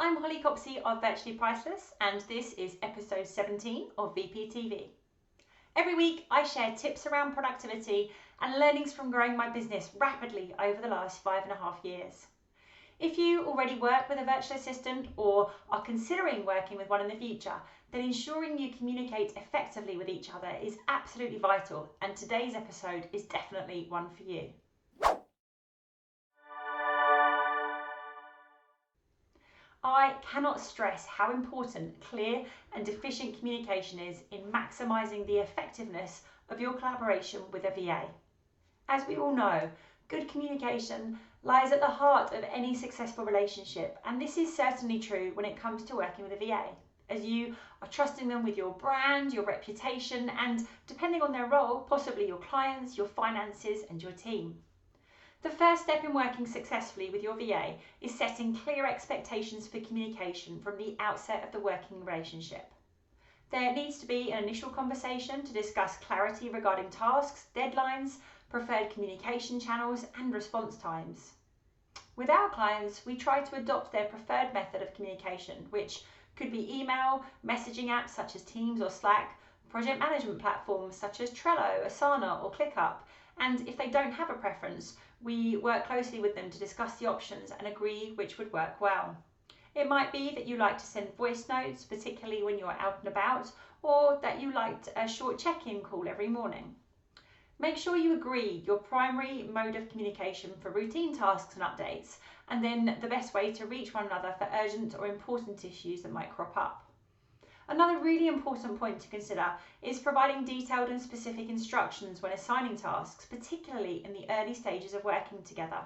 I'm Holly Copsey of Virtually Priceless, and this is episode 17 of VPTV. Every week I share tips around productivity and learnings from growing my business rapidly over the last 5.5 years. If you already work with a virtual assistant or are considering working with one in the future, then ensuring you communicate effectively with each other is absolutely vital, and today's episode is definitely one for you. I cannot stress how important clear and efficient communication is in maximising the effectiveness of your collaboration with a VA. As we all know, good communication lies at the heart of any successful relationship, and this is certainly true when it comes to working with a VA, as you are trusting them with your brand, your reputation, and, depending on their role, possibly your clients, your finances, and your team. The first step in working successfully with your VA is setting clear expectations for communication from the outset of the working relationship. There needs to be an initial conversation to discuss clarity regarding tasks, deadlines, preferred communication channels, and response times. With our clients, we try to adopt their preferred method of communication, which could be email, messaging apps such as Teams or Slack, project management platforms such as Trello, Asana, or ClickUp, and if they don't have a preference, we work closely with them to discuss the options and agree which would work well. It might be that you like to send voice notes, particularly when you're out and about, or that you liked a short check-in call every morning. Make sure you agree your primary mode of communication for routine tasks and updates, and then the best way to reach one another for urgent or important issues that might crop up. Another really important point to consider is providing detailed and specific instructions when assigning tasks, particularly in the early stages of working together.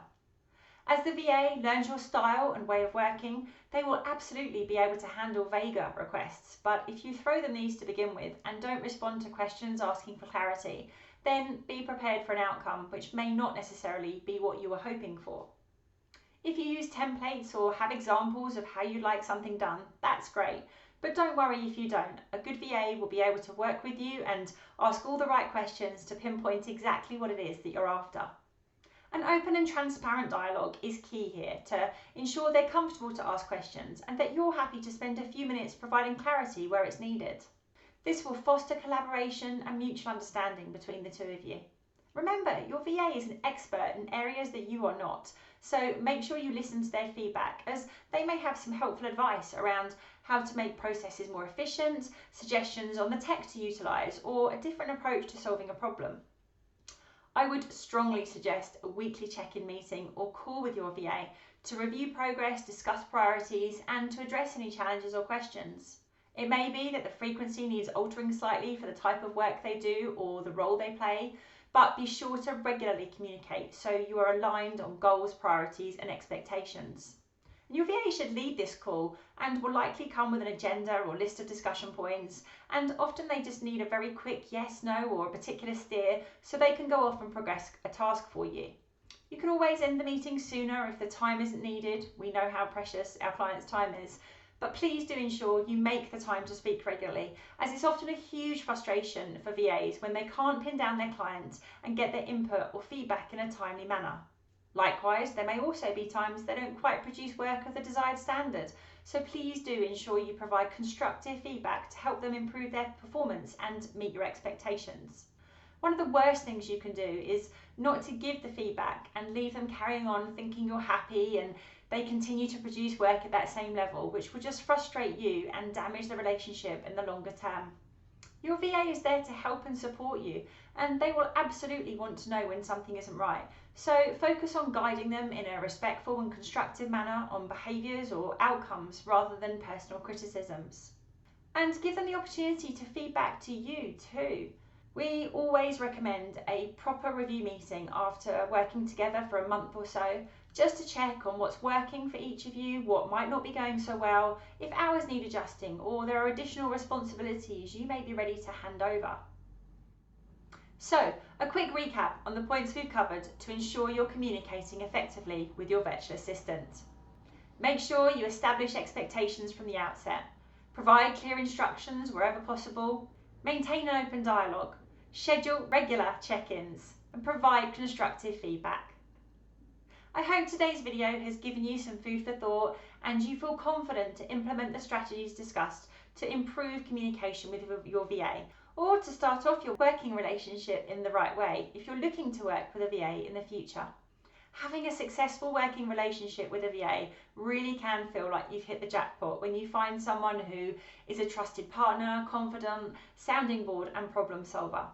As the VA learns your style and way of working, they will absolutely be able to handle vaguer requests, but if you throw them these to begin with and don't respond to questions asking for clarity, then be prepared for an outcome which may not necessarily be what you were hoping for. If you use templates or have examples of how you'd like something done, that's great. But don't worry if you don't. A good VA will be able to work with you and ask all the right questions to pinpoint exactly what it is that you're after. An open and transparent dialogue is key here to ensure they're comfortable to ask questions and that you're happy to spend a few minutes providing clarity where it's needed. This will foster collaboration and mutual understanding between the two of you. Remember, your VA is an expert in areas that you are not, so make sure you listen to their feedback, as they may have some helpful advice around how to make processes more efficient, suggestions on the tech to utilise, or a different approach to solving a problem. I would strongly suggest a weekly check-in meeting or call with your VA to review progress, discuss priorities, and to address any challenges or questions. It may be that the frequency needs altering slightly for the type of work they do or the role they play, but be sure to regularly communicate so you are aligned on goals, priorities, and expectations. Your VA should lead this call and will likely come with an agenda or list of discussion points, and often they just need a very quick yes, no, or a particular steer so they can go off and progress a task for you. You can always end the meeting sooner if the time isn't needed. We know how precious our clients' time is. But please do ensure you make the time to speak regularly, as it's often a huge frustration for VAs when they can't pin down their clients and get their input or feedback in a timely manner. Likewise, there may also be times they don't quite produce work of the desired standard, so please do ensure you provide constructive feedback to help them improve their performance and meet your expectations. One of the worst things you can do is not to give the feedback and leave them carrying on thinking you're happy and they continue to produce work at that same level, which will just frustrate you and damage the relationship in the longer term. Your VA is there to help and support you, and they will absolutely want to know when something isn't right. So focus on guiding them in a respectful and constructive manner on behaviours or outcomes rather than personal criticisms. And give them the opportunity to feedback to you too. We always recommend a proper review meeting after working together for a month or so, just to check on what's working for each of you, what might not be going so well, if hours need adjusting, or there are additional responsibilities you may be ready to hand over. So, a quick recap on the points we've covered to ensure you're communicating effectively with your virtual assistant. Make sure you establish expectations from the outset, provide clear instructions wherever possible, maintain an open dialogue, schedule regular check-ins, and provide constructive feedback. I hope today's video has given you some food for thought and you feel confident to implement the strategies discussed to improve communication with your VA, or to start off your working relationship in the right way if you're looking to work with a VA in the future. Having a successful working relationship with a VA really can feel like you've hit the jackpot when you find someone who is a trusted partner, confident, sounding board and problem solver.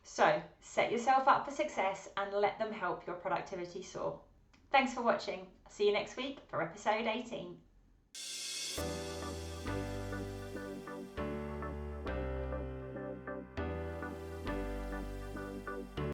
So set yourself up for success and let them help your productivity soar. Thanks for watching. See you next week for episode 18.